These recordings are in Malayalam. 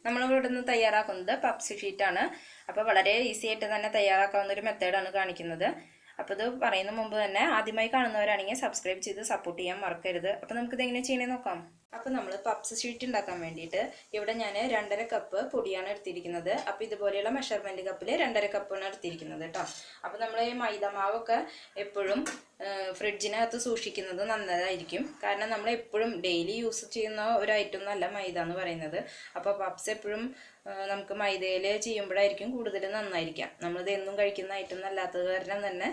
നമ്മളിവിടെ നിന്ന് തയ്യാറാക്കുന്നത് പപ്സ് ഷീറ്റാണ്. അപ്പോൾ വളരെ ഈസി ആയിട്ട് തന്നെ തയ്യാറാക്കാവുന്ന ഒരു മെത്തേഡാണ് കാണിക്കുന്നത്. അപ്പോൾ ഇത് പറയുന്ന മുമ്പ് തന്നെ ആദ്യമായി കാണുന്നവരാണെങ്കിൽ സബ്സ്ക്രൈബ് ചെയ്ത് സപ്പോർട്ട് ചെയ്യാൻ മറക്കരുത്. അപ്പോൾ നമുക്കിത് എങ്ങനെ ചെയ്യണമെന്ന് നോക്കാം. അപ്പോൾ നമ്മൾ പപ്സ് ഷീറ്റ് ഉണ്ടാക്കാൻ വേണ്ടിയിട്ട് ഇവിടെ ഞാൻ 2.5 കപ്പ് പൊടിയാണ് എടുത്തിരിക്കുന്നത്. അപ്പോൾ ഇതുപോലെയുള്ള മെഷർമെൻറ്റ് കപ്പിൽ 2.5 കപ്പാണ് എടുത്തിരിക്കുന്നത് കേട്ടോ. അപ്പോൾ നമ്മൾ ഈ മൈദമാവൊക്കെ എപ്പോഴും ഫ്രിഡ്ജിനകത്ത് സൂക്ഷിക്കുന്നത് നല്ലതായിരിക്കും. കാരണം നമ്മൾ എപ്പോഴും ഡെയിലി യൂസ് ചെയ്യുന്ന ഒരു ഐറ്റം നല്ല മൈദ എന്ന് പറയുന്നത്. അപ്പോൾ പപ്സ് എപ്പോഴും നമുക്ക് മൈദയിൽ ചെയ്യുമ്പോഴായിരിക്കും കൂടുതൽ നന്നായിരിക്കാം. നമ്മളിത് എന്നും കഴിക്കുന്ന ഐറ്റം അല്ലാത്തത് കാരണം തന്നെ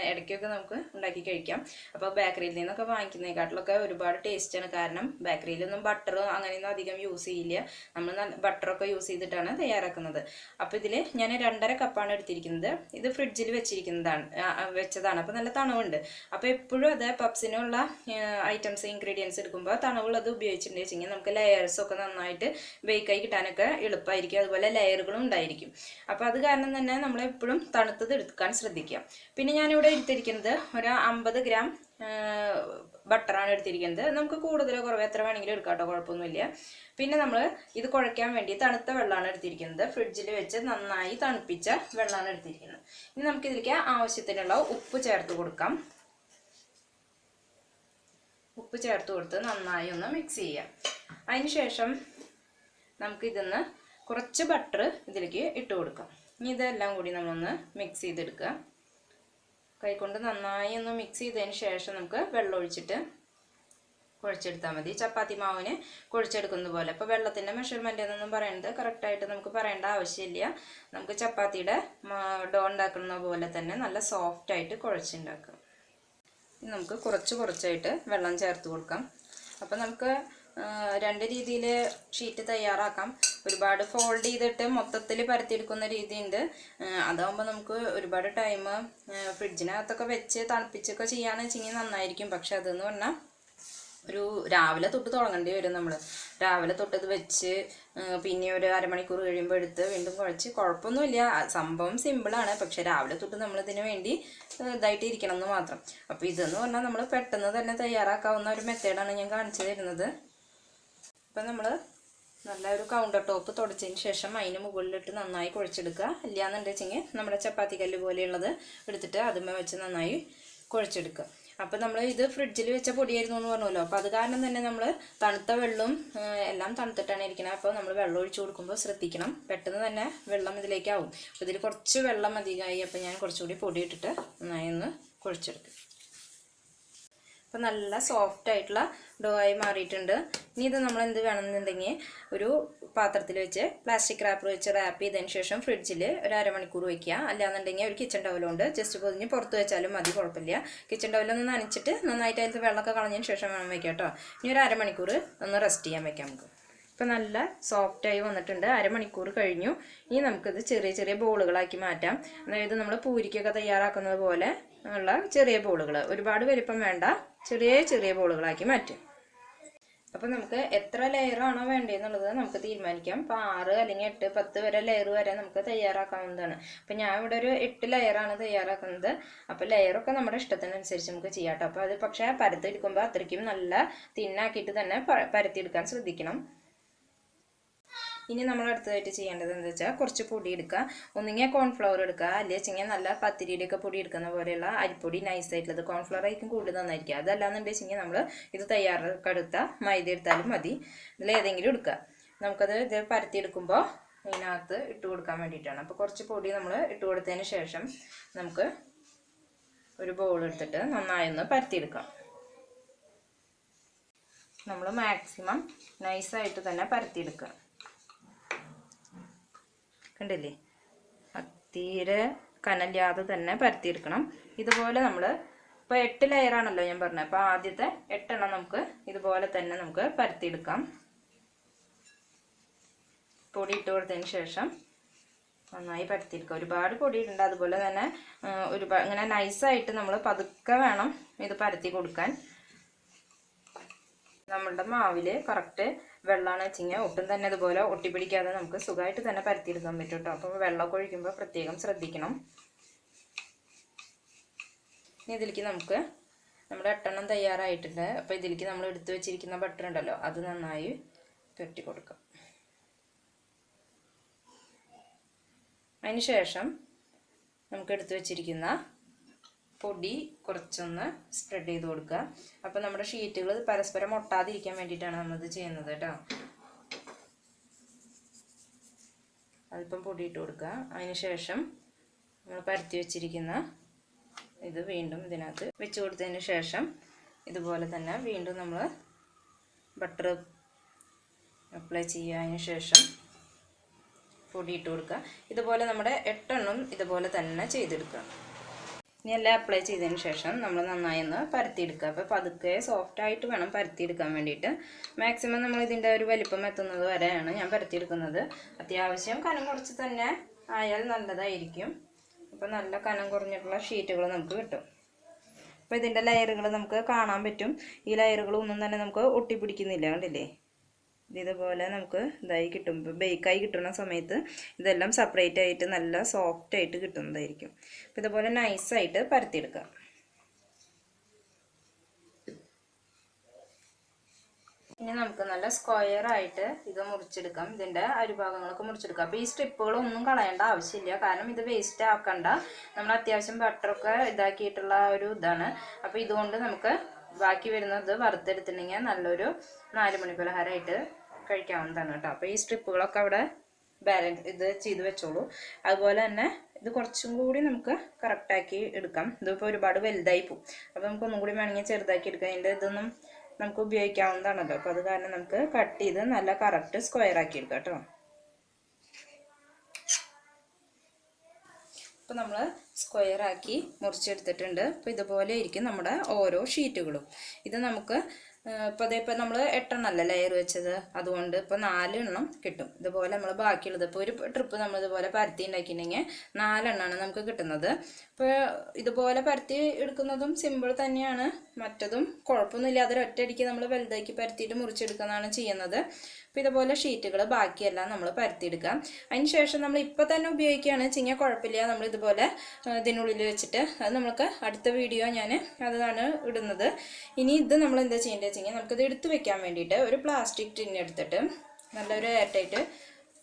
ഇടയ്ക്കൊക്കെ നമുക്ക് ഉണ്ടാക്കി കഴിക്കാം. അപ്പോൾ ബേക്കറിയിൽ നിന്നൊക്കെ വാങ്ങിക്കുന്നതിനെക്കാട്ടിലൊക്കെ ഒരുപാട് ടേസ്റ്റാണ്. കാരണം ബേക്കറിയിലൊന്നും ബട്ടറോ അങ്ങനെയൊന്നും അധികം യൂസ് ചെയ്യില്ല. നമ്മൾ ബട്ടറൊക്കെ യൂസ് ചെയ്തിട്ടാണ് തയ്യാറാക്കുന്നത്. അപ്പോൾ ഇതിൽ ഞാൻ 2.5 കപ്പാണ് എടുത്തിരിക്കുന്നത്. ഇത് ഫ്രിഡ്ജിൽ വെച്ചതാണ്. അപ്പോൾ നല്ല തണവുണ്ട്. അപ്പോൾ എപ്പോഴും അത് പപ്സിനുള്ള ഐറ്റംസ് ഇൻഗ്രീഡിയൻസ് എടുക്കുമ്പോൾ തണവുള്ളത് ഉപയോഗിച്ചിട്ടുണ്ടെന്ന് വെച്ചെങ്കിൽ നമുക്ക് ലെയേഴ്സൊക്കെ നന്നായിട്ട് ബേക്കായി കിട്ടാനൊക്കെ എളുപ്പമായിരിക്കും. അതുപോലെ ലെയറുകളും ഉണ്ടായിരിക്കും. അപ്പോൾ അത് കാരണം തന്നെ നമ്മളെപ്പോഴും തണുത്തത് എടുക്കാൻ ശ്രദ്ധിക്കാം. പിന്നെ ഞാനിവിടെ എടുത്തിരിക്കുന്നത് ഒരു 50 ഗ്രാം ബട്ടറാണ് എടുത്തിരിക്കുന്നത്. നമുക്ക് കൂടുതലോ കുറവോ എത്ര വേണമെങ്കിലും എടുക്കാം കേട്ടോ, കുഴപ്പമൊന്നുമില്ല. പിന്നെ നമ്മൾ ഇത് കുഴയ്ക്കാൻ വേണ്ടി തണുത്ത വെള്ളമാണ് എടുത്തിരിക്കുന്നത്. ഫ്രിഡ്ജിൽ വെച്ച് നന്നായി തണുപ്പിച്ച വെള്ളമാണ് എടുത്തിരിക്കുന്നത്. ഇനി നമുക്കിതിലേക്ക് ആവശ്യത്തിനുള്ള ഉപ്പ് ചേർത്ത് കൊടുക്കാം. ഉപ്പ് ചേർത്ത് കൊടുത്ത് നന്നായി ഒന്ന് മിക്സ് ചെയ്യാം. അതിന് ശേഷം നമുക്കിതിന്ന് കുറച്ച് ബട്ടർ ഇതിലേക്ക് ഇട്ട് കൊടുക്കാം. ഇനി ഇതെല്ലാം കൂടി നമ്മളൊന്ന് മിക്സ് ചെയ്തെടുക്കുക. കൈകൊണ്ട് നന്നായി ഒന്ന് മിക്സ് ചെയ്തതിന് ശേഷം നമുക്ക് വെള്ളം ഒഴിച്ചിട്ട് കുഴച്ചെടുത്താൽ മതി. ചപ്പാത്തി മാവിന് കുഴച്ചെടുക്കുന്ന പോലെ. അപ്പോൾ വെള്ളത്തിൻ്റെ മെഷർമെൻ്റ് എന്നൊന്നും പറയുന്നത് കറക്റ്റായിട്ട് നമുക്ക് പറയേണ്ട ആവശ്യമില്ല. നമുക്ക് ചപ്പാത്തിയുടെ ഡോ ഉണ്ടാക്കുന്ന പോലെ തന്നെ നല്ല സോഫ്റ്റായിട്ട് കുഴച്ചുണ്ടാക്കാം. ഇനി നമുക്ക് കുറച്ചായിട്ട് വെള്ളം ചേർത്ത് കൊടുക്കാം. അപ്പോൾ നമുക്ക് 2 രീതിയിൽ ഷീറ്റ് തയ്യാറാക്കാം. ഒരുപാട് ഫോൾഡ് ചെയ്തിട്ട് മൊത്തത്തിൽ പരത്തിയെടുക്കുന്ന രീതിയുണ്ട്. അതാകുമ്പോൾ നമുക്ക് ഒരുപാട് ടൈം ഫ്രിഡ്ജിനകത്തൊക്കെ വെച്ച് തണുപ്പിച്ചൊക്കെ ചെയ്യാന്ന് വെച്ചെങ്കിൽ നന്നായിരിക്കും. പക്ഷെ അതെന്ന് പറഞ്ഞാൽ ഒരു രാവിലെ തൊട്ട് തുടങ്ങേണ്ടി വരും. നമ്മൾ രാവിലെ തൊട്ടത് വെച്ച് പിന്നെ ഒരു അരമണിക്കൂർ കഴിയുമ്പോൾ എടുത്ത് വീണ്ടും കുഴച്ച് കുഴപ്പമൊന്നുമില്ല. സംഭവം സിമ്പിളാണ്. പക്ഷെ രാവിലെ തൊട്ട് നമ്മളിതിന് വേണ്ടി ഇതായിട്ട് ഇരിക്കണം എന്ന് മാത്രം. അപ്പോൾ ഇതെന്ന് പറഞ്ഞാൽ നമ്മൾ പെട്ടെന്ന് തന്നെ തയ്യാറാക്കാവുന്ന ഒരു മെത്തേഡാണ് ഞാൻ കാണിച്ചു തരുന്നത്. അപ്പം നമ്മൾ നല്ല ഒരു കൗണ്ടർ ടോപ്പ് തുടച്ചതിന് ശേഷം അതിന് മുകളിലിട്ട് നന്നായി കുഴച്ചെടുക്കുക. ഇല്ലയെന്നുണ്ടെങ്കിൽ നമ്മുടെ ചപ്പാത്തി കല്ല് പോലെയുള്ളത് എടുത്തിട്ട് അതുമ്മേ വെച്ച് നന്നായി കുഴച്ചെടുക്കുക. അപ്പോൾ നമ്മൾ ഇത് ഫ്രിഡ്ജിൽ വെച്ച പൊടിയായിരുന്നു എന്ന് പറഞ്ഞല്ലോ. അപ്പോൾ അത് കാരണം തന്നെ നമ്മൾ തണുത്ത വെള്ളവും എല്ലാം തണുത്തിട്ടാണ് ഇരിക്കുന്നത്. അപ്പോൾ നമ്മൾ വെള്ളം ഒഴിച്ച് കൊടുക്കുമ്പോൾ ശ്രദ്ധിക്കണം. പെട്ടെന്ന് തന്നെ വെള്ളം ഇതിലേക്കാവും. അപ്പോൾ ഇതിൽ കുറച്ച് വെള്ളം അധികമായി. അപ്പോൾ ഞാൻ കുറച്ചുകൂടി പൊടി ഇട്ടിട്ട് നന്നായി ഒന്ന് കുഴച്ചെടുക്കും. അപ്പോൾ നല്ല സോഫ്റ്റ് ആയിട്ടുള്ള ഡോ ആയി മാറിയിട്ടുണ്ട്. ഇനി ഇത് നമ്മൾ എന്ത് വേണമെന്നുണ്ടെങ്കിൽ ഒരു പാത്രത്തിൽ വെച്ച് പ്ലാസ്റ്റിക് റാപ്പർ വെച്ച് റാപ്പ് ചെയ്തതിന് ശേഷം ഫ്രിഡ്ജിൽ ഒരു അരമണിക്കൂർ വയ്ക്കുക. അല്ലാന്നുണ്ടെങ്കിൽ ഒരു കിച്ചൺ ടവലുണ്ട് ജസ്റ്റ് പൊതിഞ്ഞ് പുറത്ത് വെച്ചാലും മതി, കുഴപ്പമില്ല. കിച്ചൺ ടവലൊന്ന് നനച്ചിട്ട് നന്നായിട്ട് അതിൽ വെള്ളമൊക്കെ കളഞ്ഞതിന് ശേഷം വേണം വയ്ക്കാം കേട്ടോ. ഇനി ഒരു അരമണിക്കൂർ ഒന്ന് റെസ്റ്റ് ചെയ്യാൻ വയ്ക്കാം നമുക്ക്. ഇപ്പോൾ നല്ല സോഫ്റ്റായി വന്നിട്ടുണ്ട്. അരമണിക്കൂർ കഴിഞ്ഞു. ഇനി നമുക്കിത് ചെറിയ ബോളുകളാക്കി മാറ്റാം. അതായത് നമ്മൾ പൂരിക്കൊക്കെ തയ്യാറാക്കുന്നത് പോലെ ഉള്ള ചെറിയ ബോളുകൾ, ഒരുപാട് വലിപ്പം വേണ്ട, ചെറിയ ബോളുകളാക്കി മാറ്റും. അപ്പോൾ നമുക്ക് എത്ര ലെയറാണോ വേണ്ടതെന്നുള്ളത് നമുക്ക് തീരുമാനിക്കാം. ഇപ്പോൾ 6 അല്ലെങ്കിൽ 8, 10 വരെ ലെയർ വരെ നമുക്ക് തയ്യാറാക്കാവുന്നതാണ്. അപ്പോൾ ഞാൻ ഇവിടെ ഒരു 8 ലെയറാണ് തയ്യാറാക്കുന്നത്. അപ്പോൾ ലെയറൊക്കെ നമ്മുടെ ഇഷ്ടത്തിനനുസരിച്ച് നമുക്ക് ചെയ്യാം കേട്ടോ. അപ്പോൾ അത് പക്ഷേ പരത്തിയെടുക്കുമ്പോൾ അത്രയ്ക്കും നല്ല തിന്നാക്കിയിട്ട് തന്നെ പരത്തിയെടുക്കാൻ ശ്രദ്ധിക്കണം. ഇനി നമ്മൾ അടുത്തതായിട്ട് ചെയ്യേണ്ടത് എന്താ വെച്ചാൽ കുറച്ച് പൊടി എടുക്കുക. ഒന്നുകിൽ കോൺഫ്ലവർ എടുക്കുക, അല്ലെങ്കിൽ വെച്ചെങ്കിൽ നല്ല പത്തിരിയുടെയൊക്കെ പൊടി എടുക്കുന്ന പോലെയുള്ള അരിപ്പൊടി നൈസായിട്ടുള്ളത്. കോൺഫ്ലവർ ആയിരിക്കും കൂടുതൽ നന്നായിരിക്കുക. അതല്ലാന്നുണ്ടെന്ന് വെച്ചെങ്കിൽ നമ്മൾ ഇത് തയ്യാറെടുത്ത മൈദ എടുത്താലും മതി. ഇതിലേതെങ്കിലും എടുക്കുക. നമുക്കത് ഇത് പരത്തിയെടുക്കുമ്പോൾ ഇതിനകത്ത് ഇട്ട് കൊടുക്കാൻ വേണ്ടിയിട്ടാണ്. അപ്പോൾ കുറച്ച് പൊടി നമ്മൾ ഇട്ട് കൊടുത്തതിന് ശേഷം നമുക്ക് ഒരു ബോൾ എടുത്തിട്ട് നന്നായി ഒന്ന് പരത്തിയെടുക്കാം. നമ്മൾ മാക്സിമം നൈസായിട്ട് തന്നെ പരത്തിയെടുക്കുക. കണ്ടില്ലേ, തീരെ കനല്ലാതെ തന്നെ പരത്തിയെടുക്കണം. ഇതുപോലെ നമ്മൾ ഇപ്പോൾ 8 ലെയറാണല്ലോ ഞാൻ പറഞ്ഞത്. അപ്പോൾ ആദ്യത്തെ 8 എണ്ണം നമുക്ക് ഇതുപോലെ തന്നെ നമുക്ക് പരത്തിയെടുക്കാം. പൊടി ഇട്ട് കൊടുത്തതിന് ശേഷം നന്നായി പരത്തിയെടുക്കുക. ഒരുപാട് പൊടി ഇടണ്ട. അതുപോലെ തന്നെ ഇങ്ങനെ നൈസായിട്ട് നമ്മൾ പതുക്കെ വേണം ഇത് പരത്തി കൊടുക്കാൻ. നമ്മളുടെ മാവിൽ കറക്റ്റ് വെള്ളമാണ് വെച്ചെങ്കിൽ ഒട്ടും തന്നെ ഇതുപോലെ ഒട്ടിപ്പിടിക്കാതെ നമുക്ക് സുഖമായിട്ട് തന്നെ പരത്തിയെടുക്കാൻ പറ്റും കേട്ടോ. അപ്പോൾ വെള്ളമൊക്കെ ഒഴിക്കുമ്പോൾ പ്രത്യേകം ശ്രദ്ധിക്കണം. ഇനി ഇതിലേക്ക് നമുക്ക് നമ്മുടെ 8 എണ്ണം തയ്യാറായിട്ടുണ്ട്. അപ്പോൾ ഇതിലേക്ക് നമ്മൾ എടുത്തു വെച്ചിരിക്കുന്ന ബട്ടർ ഉണ്ടല്ലോ, അത് നന്നായി പുരട്ടി കൊടുക്കാം. അതിന് ശേഷം നമുക്ക് എടുത്തു വെച്ചിരിക്കുന്ന പൊടി കുറച്ചൊന്ന് സ്പ്രെഡ് ചെയ്ത് കൊടുക്കുക. അപ്പോൾ നമ്മുടെ ഷീറ്റുകൾ പരസ്പരം ഒട്ടാതിരിക്കാൻ വേണ്ടിയിട്ടാണ് നമ്മളിത് ചെയ്യുന്നത് കേട്ടോ. അല്പം പൊടി ഇട്ട് കൊടുക്കുക. അതിന് ശേഷം നമ്മൾ പരത്തി വെച്ചിരിക്കുന്ന ഇത് വീണ്ടും ഇതിനകത്ത് വെച്ച് കൊടുത്തതിന് ശേഷം ഇതുപോലെ തന്നെ വീണ്ടും നമ്മൾ ബട്ടർ അപ്ലൈ ചെയ്യുക. അതിന് ശേഷം പൊടി ഇട്ട് കൊടുക്കുക. ഇതുപോലെ നമ്മുടെ 8 എണ്ണം ഇതുപോലെ തന്നെ ചെയ്തെടുക്കുക. ഇനി എല്ലാം അപ്ലൈ ചെയ്തതിന് ശേഷം നമ്മൾ നന്നായി ഒന്ന് പരത്തിയെടുക്കുക. അപ്പോൾ പതുക്കെ സോഫ്റ്റായിട്ട് വേണം പരത്തിയെടുക്കാൻ വേണ്ടിയിട്ട്. മാക്സിമം നമ്മൾ ഇതിൻ്റെ ഒരു വലിപ്പം എത്തുന്നത് വരെയാണ് ഞാൻ പരത്തിയെടുക്കുന്നത്. അത്യാവശ്യം കനം കുറച്ച് തന്നെ ആയാൽ നല്ലതായിരിക്കും. അപ്പോൾ നല്ല കനം കുറഞ്ഞിട്ടുള്ള ഷീറ്റുകൾ നമുക്ക് കിട്ടും. അപ്പോൾ ഇതിൻ്റെ ലെയറുകൾ നമുക്ക് കാണാൻ പറ്റും. ഈ ലെയറുകളൊന്നും തന്നെ നമുക്ക് ഒട്ടിപ്പിടിക്കുന്നില്ല, കണ്ടില്ലേ? ഇതുപോലെ നമുക്ക് ഇതായി കിട്ടുമ്പോൾ ബേക്കായി കിട്ടുന്ന സമയത്ത് ഇതെല്ലാം സെപ്പറേറ്റ് ആയിട്ട് നല്ല സോഫ്റ്റ് ആയിട്ട് കിട്ടുന്നതായിരിക്കും. അപ്പോൾ ഇതുപോലെ നൈസായിട്ട് പരത്തിയെടുക്കാം. ഇനി നമുക്ക് നല്ല സ്ക്വയർ ആയിട്ട് ഇത് മുറിച്ചെടുക്കാം. ഇതിൻ്റെ അരിഭാഗങ്ങളൊക്കെ മുറിച്ചെടുക്കാം. അപ്പോൾ ഈ സ്ട്രിപ്പുകളൊന്നും കളയേണ്ട ആവശ്യമില്ല, കാരണം ഇത് വേസ്റ്റ് ആക്കണ്ട. നമ്മൾ അത്യാവശ്യം ബട്ടറൊക്കെ ഇതാക്കിയിട്ടുള്ള ഒരു ഇതാണ്. അപ്പോൾ ഇതുകൊണ്ട് നമുക്ക് ബാക്കി വരുന്നത് വറുത്തെടുത്തിട്ടുണ്ടെങ്കിൽ നല്ലൊരു 4 മണി പലഹാരമായിട്ട് കഴിക്കാവുന്നതാണ് കേട്ടോ. അപ്പോൾ ഈ സ്ട്രിപ്പുകളൊക്കെ അവിടെ ബാലൻസ് ഇത് ചെയ്ത് വെച്ചോളൂ. അതുപോലെ തന്നെ ഇത് കുറച്ചും കൂടി നമുക്ക് കറക്റ്റാക്കി എടുക്കാം. ഇതിപ്പോൾ ഒരുപാട് വലുതായി പോകും. അപ്പോൾ നമുക്ക് ഒന്നും കൂടി വേണമെങ്കിൽ ചെറുതാക്കി എടുക്കാം. അതിൻ്റെ ഇതൊന്നും നമുക്ക് ഉപയോഗിക്കാവുന്നതാണല്ലോ. അപ്പോൾ അത് കാരണം നമുക്ക് കട്ട് ചെയ്ത് നല്ല കറക്റ്റ് സ്ക്വയർ ആക്കി എടുക്കാം കേട്ടോ. അപ്പോൾ നമ്മൾ സ്ക്വയർ ആക്കി മുറിച്ചെടുത്തിട്ടുണ്ട്. അപ്പോൾ ഇതുപോലെ ആയിരിക്കും നമ്മുടെ ഓരോ ഷീറ്റുകളും. ഇത് നമുക്ക് ഇപ്പോൾ അതേപോലെ നമ്മൾ 8 എണ്ണമല്ല ലെയർ വെച്ചത്, അതുകൊണ്ട് ഇപ്പോൾ 4 എണ്ണം കിട്ടും. ഇതുപോലെ നമ്മൾ ബാക്കിയുള്ളത് ഇപ്പോൾ ഒരു ട്രിപ്പ് നമ്മൾ ഇതുപോലെ പരത്തി ഉണ്ടാക്കിയിട്ടുണ്ടെങ്കിൽ 4 എണ്ണമാണ് നമുക്ക് കിട്ടുന്നത്. ഇപ്പോൾ ഇതുപോലെ പരത്തി എടുക്കുന്നതും സിമ്പിൾ തന്നെയാണ്. മറ്റതും കുഴപ്പമൊന്നുമില്ലാതെ ഒറ്റയടിക്ക് നമ്മൾ വലുതാക്കി പരത്തിയിട്ട് മുറിച്ചെടുക്കുന്നതാണ് ചെയ്യുന്നത്. അപ്പോൾ ഇതുപോലെ ഷീറ്റുകൾ ബാക്കിയെല്ലാം നമ്മൾ പരത്തിയെടുക്കാം. അതിന് ശേഷം നമ്മൾ ഇപ്പോൾ തന്നെ ഉപയോഗിക്കുകയാണ് വെച്ചാൽ കുഴപ്പമില്ല. നമ്മൾ ഇതുപോലെ ഇതിനുള്ളിൽ വെച്ചിട്ട് അത് നമുക്ക് അടുത്ത വീഡിയോ ഞാൻ അതാണ് ഇടുന്നത്. ഇനി ഇത് നമ്മൾ എന്താ ചെയ്യേണ്ടത് വെച്ചാൽ നമുക്കിത് എടുത്ത് വെക്കാൻ വേണ്ടിയിട്ട് ഒരു പ്ലാസ്റ്റിക് ടിൻ എടുത്തിട്ട് നല്ലൊരു എയർ ടൈറ്റ്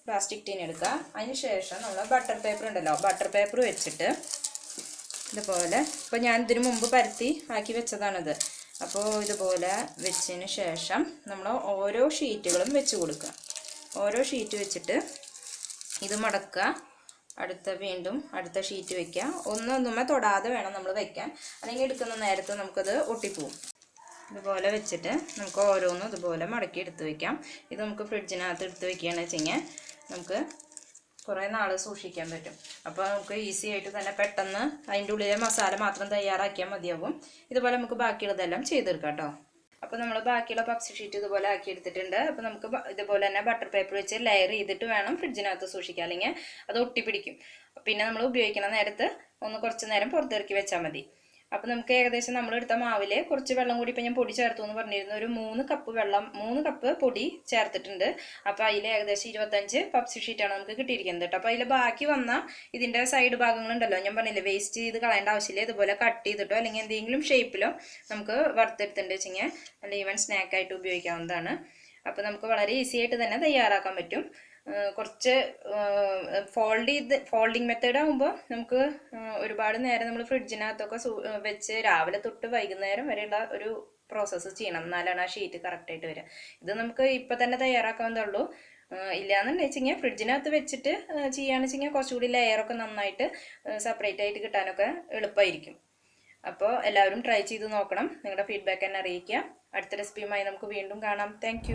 പ്ലാസ്റ്റിക് ടിൻ എടുക്കുക. അതിന് ശേഷം നമ്മൾ ബട്ടർ പേപ്പർ ഉണ്ടല്ലോ, ബട്ടർ പേപ്പർ വെച്ചിട്ട് ഇതുപോലെ, ഇപ്പോൾ ഞാൻ ഇതിനു മുമ്പ് പരത്തി ആക്കി വെച്ചതാണിത്. അപ്പോൾ ഇതുപോലെ വെച്ചതിന് ശേഷം നമ്മൾ ഓരോ ഷീറ്റുകളും വെച്ച് കൊടുക്കുക. ഓരോ ഷീറ്റ് വെച്ചിട്ട് ഇത് മടക്കുക. വീണ്ടും അടുത്ത ഷീറ്റ് വയ്ക്കുക. ഒന്നൊന്നുമേ തൊടാതെ വേണം നമ്മൾ വയ്ക്കാൻ, അല്ലെങ്കിൽ എടുക്കുന്ന നേരത്ത് നമുക്കത് ഒട്ടിപ്പോവും. ഇതുപോലെ വെച്ചിട്ട് നമുക്ക് ഓരോന്നും ഇതുപോലെ മടക്കി എടുത്ത് വയ്ക്കാം. ഇത് നമുക്ക് ഫ്രിഡ്ജിനകത്ത് എടുത്ത് വയ്ക്കുകയാണെന്ന് വെച്ച് കഴിഞ്ഞാൽ നമുക്ക് കുറേ നാൾ സൂക്ഷിക്കാൻ പറ്റും. അപ്പോൾ നമുക്ക് ഈസി ആയിട്ട് തന്നെ പെട്ടെന്ന് അതിൻ്റെ ഉള്ളിലെ മസാല മാത്രം തയ്യാറാക്കിയാൽ മതിയാവും. ഇതുപോലെ നമുക്ക് ബാക്കിയുള്ളതെല്ലാം ചെയ്തെടുക്കാം കേട്ടോ. അപ്പോൾ നമ്മൾ ബാക്കിയുള്ള പപ്സ് ഷീറ്റ് ഇതുപോലെ ആക്കി എടുത്തിട്ടുണ്ട്. അപ്പോൾ നമുക്ക് ഇതുപോലെ തന്നെ ബട്ടർ പേപ്പർ വെച്ച് ലെയർ ചെയ്തിട്ട് വേണം ഫ്രിഡ്ജിനകത്ത് സൂക്ഷിക്കാൻ, അല്ലെങ്കിൽ അത് ഒട്ടിപ്പിടിക്കും. പിന്നെ നമ്മൾ ഉപയോഗിക്കുന്ന നേരത്ത് ഒന്ന് കുറച്ച് നേരം പുറത്തിറക്കി വെച്ചാൽ മതി. അപ്പോൾ നമുക്ക് ഏകദേശം നമ്മൾ എടുത്ത മാവിൽ കുറച്ച് വെള്ളം കൂടി, ഇപ്പോൾ ഞാൻ പൊടി ചേർത്തു എന്ന് പറഞ്ഞിരുന്നു, ഒരു 3 കപ്പ് വെള്ളം 3 കപ്പ് പൊടി ചേർത്തിട്ടുണ്ട്. അപ്പോൾ അതിൽ ഏകദേശം 25 പപ്സ് ഷീറ്റാണ് നമുക്ക് കിട്ടിയിരിക്കുന്നത് കേട്ടോ. അപ്പോൾ അതിൽ ബാക്കി വന്ന ഇതിൻ്റെ സൈഡ് ഭാഗങ്ങളുണ്ടല്ലോ, ഞാൻ പറഞ്ഞില്ലേ വേസ്റ്റ് ചെയ്ത് കളയേണ്ട ആവശ്യമില്ല. ഇതുപോലെ കട്ട് ചെയ്തിട്ടോ അല്ലെങ്കിൽ എന്തെങ്കിലും ഷേപ്പിലോ നമുക്ക് വറുത്തെടുത്തിട്ടുണ്ട് വെച്ചെങ്കിൽ നല്ല ഈവൻ സ്നാക്കായിട്ട് ഉപയോഗിക്കാവുന്നതാണ്. അപ്പോൾ നമുക്ക് വളരെ ഈസി ആയിട്ട് തന്നെ തയ്യാറാക്കാൻ പറ്റും. കുറച്ച് ഫോൾഡിങ് മെത്തേഡ് ആകുമ്പോൾ നമുക്ക് ഒരുപാട് നേരം നമ്മൾ ഫ്രിഡ്ജിനകത്തൊക്കെ വെച്ച് രാവിലെ തൊട്ട് വൈകുന്നേരം വരെയുള്ള ഒരു പ്രോസസ്സ് ചെയ്യണം, എന്നാലാണ് ആ ഷീറ്റ് കറക്റ്റായിട്ട് വരിക. ഇത് നമുക്ക് ഇപ്പം തന്നെ തയ്യാറാക്കാവുന്നതേ ഉള്ളൂ. ഇല്ലയെന്ന് വെച്ചാൽ ഫ്രിഡ്ജിനകത്ത് വെച്ചിട്ട് ചെയ്യുകയാണെന്ന് വെച്ചാൽ കുറച്ചുകൂടി ലെയറൊക്കെ നന്നായിട്ട് സെപ്പറേറ്റ് ആയിട്ട് കിട്ടാനൊക്കെ എളുപ്പമായിരിക്കും. അപ്പോൾ എല്ലാവരും ട്രൈ ചെയ്ത് നോക്കണം. നിങ്ങളുടെ ഫീഡ്ബാക്ക് എന്നെ അറിയിക്കുക. അടുത്ത റെസിപ്പിയുമായി നമുക്ക് വീണ്ടും കാണാം. താങ്ക്